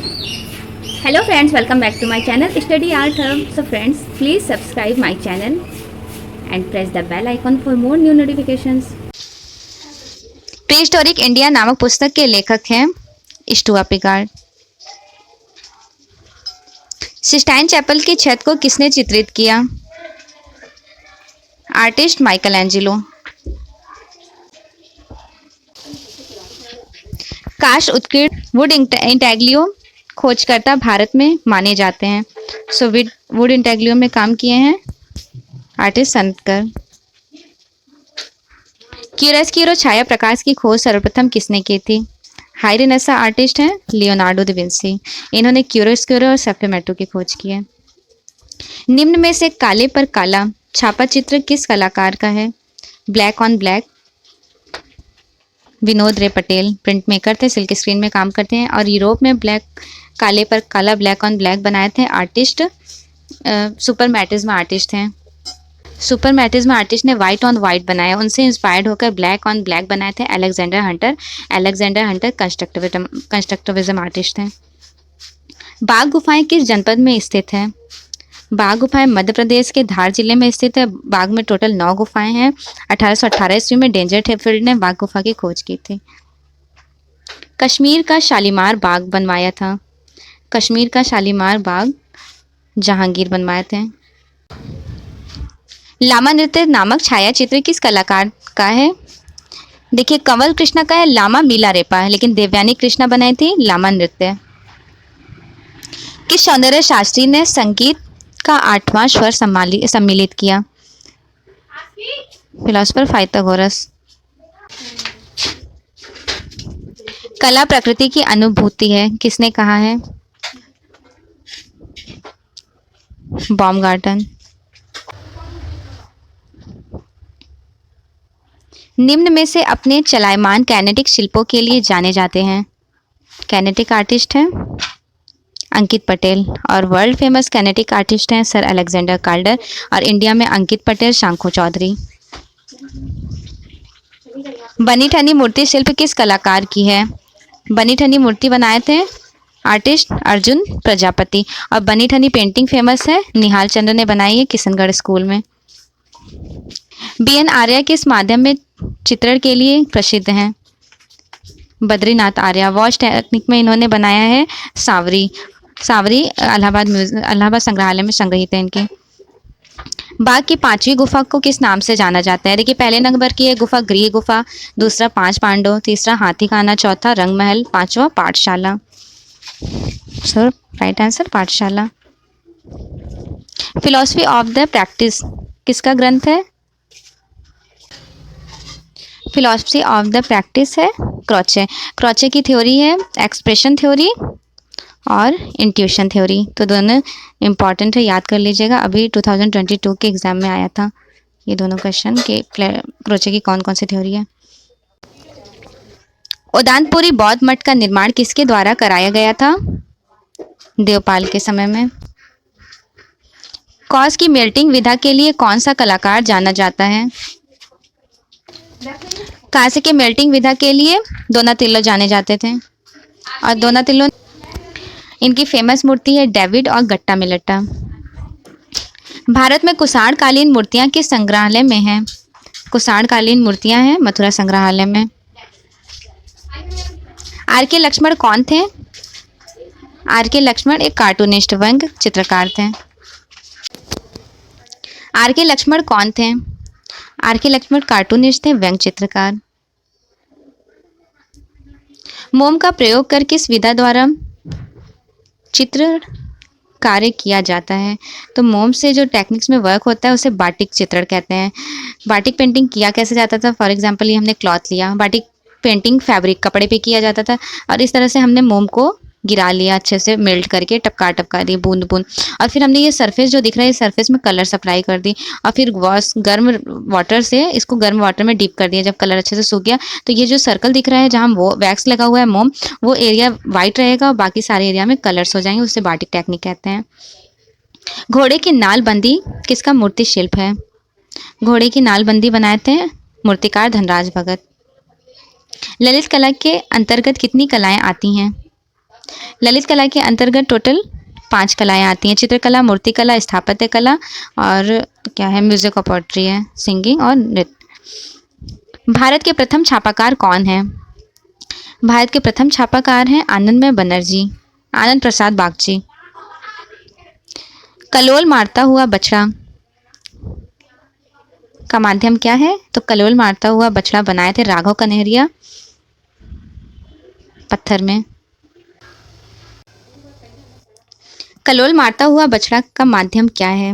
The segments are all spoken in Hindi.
Hello friends, welcome back to my channel Study Art Hub. So friends, please subscribe my channel and press the bell icon for more new notifications. Prehistoric India नामक पुस्तक के लेखक हैं स्टुअर्ट पिकार्ड। सिस्टाइन चैपल की छत को किसने चित्रित किया? Artist Michael Angelo. काष्ठ उत्कीर्ण वुड इंटेग्लियो खोजकर्ता भारत में माने जाते हैं। सो वुड इंटेग्लियो में काम किए हैं आर्टिस्ट सनकर। क्यूरेस्किरो छाया प्रकाश की खोज सर्वप्रथम किसने की थी? हाई रेनेसां आर्टिस्ट हैं लियोनार्डो दा विंसी। इन्होंने क्यूरेस्किरो और सफेमेटो की खोज की है। निम्न में से काले पर काला छापा चित्र किस कलाकार का है? ब्लैक ऑन ब्लैक विनोद रे पटेल प्रिंट मेकर थे, सिल्क स्क्रीन में काम करते हैं। और यूरोप में काले पर काला ब्लैक ऑन ब्लैक बनाए थे आर्टिस्ट सुपरमैटिज्म आर्टिस्ट हैं। सुपरमैटिज्म आर्टिस्ट ने वाइट ऑन वाइट बनाया, उनसे इंस्पायर्ड होकर ब्लैक ऑन ब्लैक बनाए थे Alexander Hunter. Alexander Hunter constructivism artist हैं। बाघ गुफाएं किस जनपद में स्थित हैं? बाघ गुफाएं मध्य प्रदेश के धार जिले में स्थित है। बाघ में टोटल 9 गुफाएं हैं। 1818 ईस्वी में डेंजर हेफील्ड ने बाघ गुफा की खोज की थी। कश्मीर का शालीमार बाग बनवाया था? कश्मीर का शालीमार बाग जहांगीर बनवाए थे। लामा नृत्य नामक छाया चित्र किस कलाकार का है? देखिए, कंवल कृष्णा का है, लामा मीला रेपा है, लेकिन देवयानी कृष्णा बनाई थी लामा नृत्य। किस सौंदर्य शास्त्री ने संगीत का 8वां स्वर सम्मिलित किया? Philosopher Pythagoras. कला प्रकृति की अनुभूति है, किसने कहा है? बाumgarten। निम्न में से अपने चलायमान कैनेटिक शिल्पों के लिए जाने जाते हैं? कैनेटिक आर्टिस्ट हैं अंकित पटेल, और वर्ल्ड फेमस कैनेटिक आर्टिस्ट हैं सर अलेक्जेंडर काल्डर, और इंडिया में अंकित पटेल, शंखू चौधरी। बनी ठनी मूर्ति शिल्प किस कलाकार की है? बनी ठनी मूर्ति बनाए थे आर्टिस्ट अर्जुन प्रजापति, और बनी ठनी पेंटिंग फेमस है निहाल चंद्र ने बनाई है किशनगढ़ स्कूल में। BN आर्या किस माध्यम में चित्रण के लिए प्रसिद्ध हैं? बद्रीनाथ आर्या। वॉच टेक्निक में इन्होंने बनाया है सांवरी इलाहाबाद संग्रहालय में संग्रहित है इनकी। बाघ की 5वीं गुफा को किस नाम से जाना जाता है? देखिए, पहले नंबर की है गुफा गृह गुफा, दूसरा 5 पांडव, तीसरा हाथी खाना, चौथा रंग महल, 5वां पाठशाला। सर राइट आंसर पाठशाला। फिलॉसफी ऑफ द प्रैक्टिस किसका ग्रंथ है? फिलॉसफी ऑफ द प्रैक्टिस है क्रॉचे की थ्योरी है एक्सप्रेशन थ्योरी और इंट्यूशन थ्योरी। तो दोनों इम्पॉर्टेंट है, याद कर लीजिएगा। अभी 2022 के एग्जाम में आया था ये दोनों क्वेश्चन के क्रोचे की कौन कौन सी थ्योरी है। उदानपुरी बौद्ध मठ का निर्माण किसके द्वारा कराया गया था? देवपाल के समय में। कॉस की मेल्टिंग विधा के लिए कौन सा कलाकार जाना जाता है? कांसे के मेल्टिंग विधा के लिए दोनातिल्लो जाने जाते थे, और दोनातिल्लो इनकी फेमस मूर्ति है डेविड और गट्टा मिलट्टा। भारत में कुषाणकालीन मूर्तियां किस संग्रहालय में हैं? कुषाणकालीन मूर्तियां हैं मथुरा संग्रहालय में। R.K. लक्ष्मण कौन थे? R.K. लक्ष्मण एक कार्टूनिस्ट व्यंग्य चित्रकार थे। R.K. लक्ष्मण कौन थे? R.K. लक्ष्मण कार्टूनिस्ट थे व्यंग्य चित्रकार। मोम का प्रयोग कर किस विधा द्वारा चित्र कार्य किया जाता है? तो मोम से जो टेक्निक्स में वर्क होता है उसे बाटिक चित्रण कहते हैं। बाटिक पेंटिंग किया कैसे जाता था? फॉर एग्जांपल ये हमने क्लॉथ लिया, बाटिक पेंटिंग फैब्रिक कपड़े पे किया जाता था, और इस तरह से हमने मोम को गिरा लिया अच्छे से मेल्ट करके, टपका दी बूंद बूंद, और फिर हमने ये सरफेस जो दिख रहा है इस सरफेस में कलर अप्लाई कर दी, और फिर गर्म वाटर से इसको गर्म वाटर में डीप कर दिया। जब कलर अच्छे से सूख गया तो ये जो सर्कल दिख रहा है जहाँ वो वैक्स लगा हुआ है मोम, वो एरिया वाइट रहेगा और बाकी सारे एरिया में कलर्स हो जाएंगे, उससे बाटिक टेक्निक कहते हैं। घोड़े की नालबंदी किसका मूर्ति शिल्प है? घोड़े की नालबंदी बनाए थे मूर्तिकार धनराज भगत। ललित कला के अंतर्गत कितनी कलाएं आती हैं? ललित कला के अंतर्गत टोटल 5 कलाएं आती हैं, चित्रकला, मूर्तिकला, स्थापत्य कला और क्या है, म्यूजिक और पोएट्री है, सिंगिंग और नृत्य। भारत के प्रथम छापाकार कौन है? भारत के प्रथम छापाकार हैं आनंदमय बनर्जी, आनंद प्रसाद बागची। कलोल मारता हुआ बछड़ा का माध्यम क्या है? तो कलोल मारता हुआ बछड़ा बनाए थे राघव कन्हैया पत्थर में। कलोल मारता हुआ बछड़ा का माध्यम क्या है?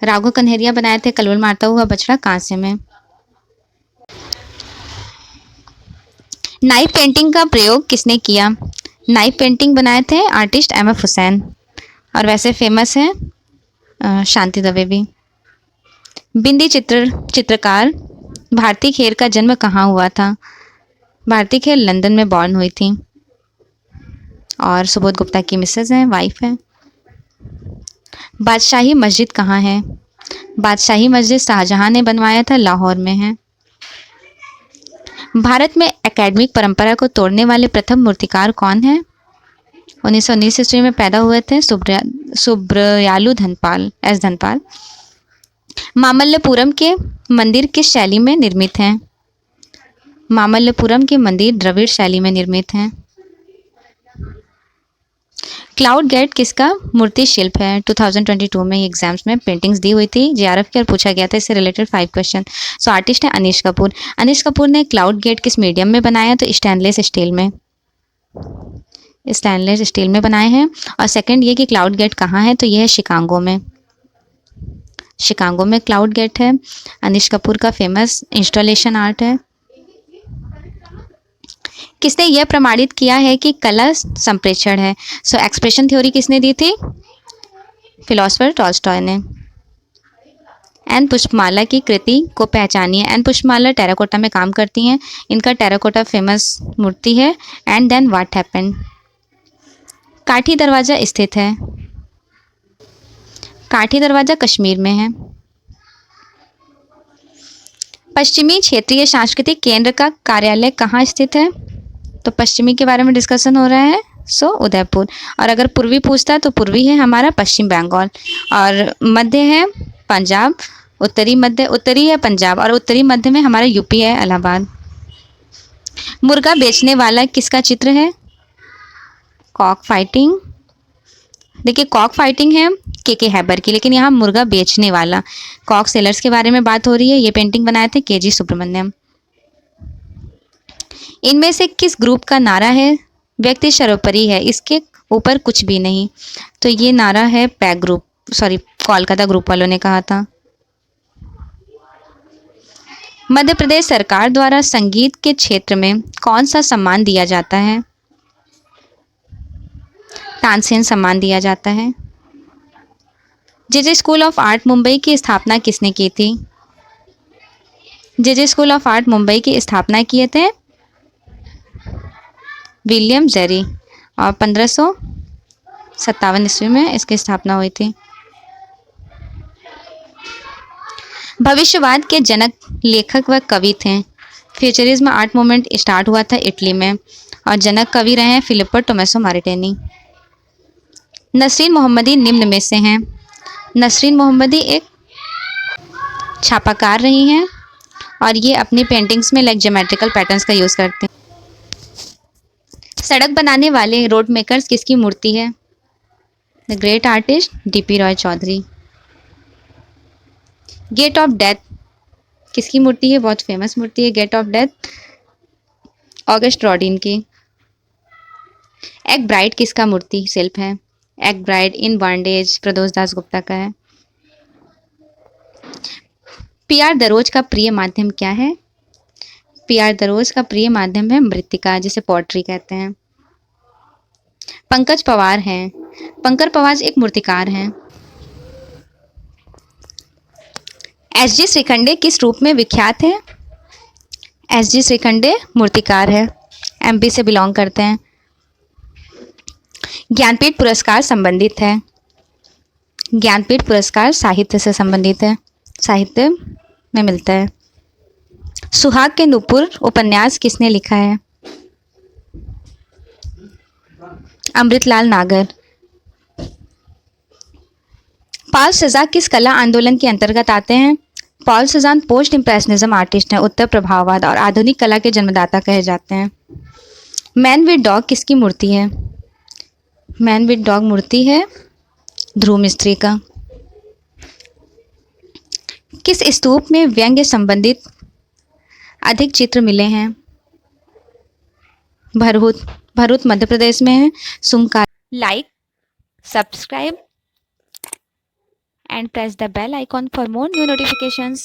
राघव कन्हैया बनाए थे कलोल मारता हुआ बछड़ा कांसे में। नाइफ पेंटिंग का प्रयोग किसने किया? नाइफ पेंटिंग बनाए थे आर्टिस्ट एम.एफ. हुसैन, और वैसे फेमस है शांति दवे भी। बिंदी चित्रकार भारती खेर का जन्म कहाँ हुआ था? भारती खेर लंदन में बॉर्न हुई थी और सुबोध गुप्ता की मिसेज हैं, वाइफ है। बादशाही मस्जिद कहाँ है? बादशाही मस्जिद शाहजहां ने बनवाया था, लाहौर में है। भारत में एकेडमिक परंपरा को तोड़ने वाले प्रथम मूर्तिकार कौन है? 1919 ईस्वी में पैदा हुए थे सुब्रयालु धनपाल। मामल्लपुरम के मंदिर किस शैली में निर्मित हैं? मामल्लपुरम के मंदिर द्रविड़ शैली में निर्मित हैं। क्लाउड गेट किसका मूर्ति शिल्प है? 2022 में एग्जाम्स में पेंटिंग्स दी हुई थी जेआरएफ की और पूछा गया था इससे रिलेटेड 5 क्वेश्चन। सो आर्टिस्ट है अनीश कपूर। अनीश कपूर ने क्लाउड गेट किस मीडियम में बनाया? तो स्टेनलेस स्टील में बनाए हैं। और सेकंड ये कि क्लाउड गेट कहाँ है? तो यह है शिकागो में क्लाउड गेट है। अनीश कपूर का फेमस इंस्टॉलेशन आर्ट है। किसने यह प्रमाणित किया है कि कला संप्रेषण है? सो एक्सप्रेशन थ्योरी किसने दी थी? फिलोसोफर टॉल्स्टॉय ने। एन पुष्पमाला की कृति को पहचानिए। एन पुष्पमाला टेराकोटा में काम करती हैं, इनका टेराकोटा फेमस मूर्ति है। And then what happened. काठी दरवाजा स्थित है? काठी दरवाजा कश्मीर में है। पश्चिमी क्षेत्रीय सांस्कृतिक केंद्र का कार्यालय कहाँ स्थित है? तो पश्चिमी के बारे में डिस्कशन हो रहा है, सो उदयपुर। और अगर पूर्वी पूछता है तो पूर्वी है हमारा पश्चिम बंगाल, और मध्य है पंजाब, उत्तरी है पंजाब, और उत्तरी मध्य में हमारा यूपी है इलाहाबाद। मुर्गा बेचने वाला किसका चित्र है? Cock fighting. देखिए कॉक फाइटिंग है के हैबर की, लेकिन यहाँ मुर्गा बेचने वाला कॉक सेलर्स के बारे में बात हो रही है। ये पेंटिंग बनाए थे के.जी. सुब्रमण्यम। इनमें से किस ग्रुप का नारा है व्यक्ति सर्वोपरि है, इसके ऊपर कुछ भी नहीं? तो ये नारा है कोलकाता ग्रुप वालों ने कहा था। मध्य प्रदेश सरकार द्वारा संगीत के क्षेत्र में कौन सा सम्मान दिया जाता है? तानसेन सम्मान दिया जाता है। जे स्कूल ऑफ आर्ट मुंबई की स्थापना किसने की थी? जे स्कूल ऑफ आर्ट मुंबई की स्थापना किए थे विलियम जेरी, और 1557 ईस्वी में इसकी स्थापना हुई थी। भविष्यवाद के जनक लेखक व कवि थे। फ्यूचरिज्म आर्ट मूवमेंट स्टार्ट हुआ था इटली में, और जनक कवि रहे हैं फिलिप्पो टोमेसो मारिटेनी। नसरीन मोहम्मदी निम्न में से हैं? नसरीन मोहम्मदी एक छापाकार रही हैं, और ये अपनी पेंटिंग्स में ज्योमेट्रिकल पैटर्न्स का यूज़ करते हैं। सड़क बनाने वाले रोड मेकर्स किसकी मूर्ति है? The great artist D P. Roy Chowdhury. Gate of death किसकी मूर्ति है? बहुत फेमस मूर्ति है gate of death, August Rodin की। एक ब्राइड किसका मूर्ति शिल्प है? एक bride in bondage Prodosh Das Gupta का है। पी.आर. दरोज का प्रिय माध्यम क्या है? पी.आर. दरोज का प्रिय माध्यम है मृत्तिका, जिसे पोट्री कहते हैं। पंकज पवार हैं। पंकज पवार एक मूर्तिकार हैं। एस.जी. श्रीखंडे किस रूप में विख्यात है? एस.जी. श्रीखंडे मूर्तिकार है, एमपी से बिलोंग करते हैं। ज्ञानपीठ पुरस्कार संबंधित है। ज्ञानपीठ पुरस्कार साहित्य से संबंधित है, साहित्य में मिलता है। सुहाग के नुपुर उपन्यास किसने लिखा है? अमृतलाल नागर। पॉल सेज़ान किस कला आंदोलन के अंतर्गत आते हैं? पॉल सेज़ान पोस्ट इम्प्रेशनिज्म आर्टिस्ट हैं, उत्तर प्रभाववाद और आधुनिक कला के जन्मदाता कहे जाते हैं। मैन विद डॉग किसकी मूर्ति है? मैन विद डॉग मूर्ति है ध्रुव मिस्त्री का। किस स्तूप में व्यंग्य संबंधित अधिक चित्र मिले हैं? भरहुत। भरहुत मध्य प्रदेश में है। Sumka. Like, subscribe and press the bell icon for more new notifications.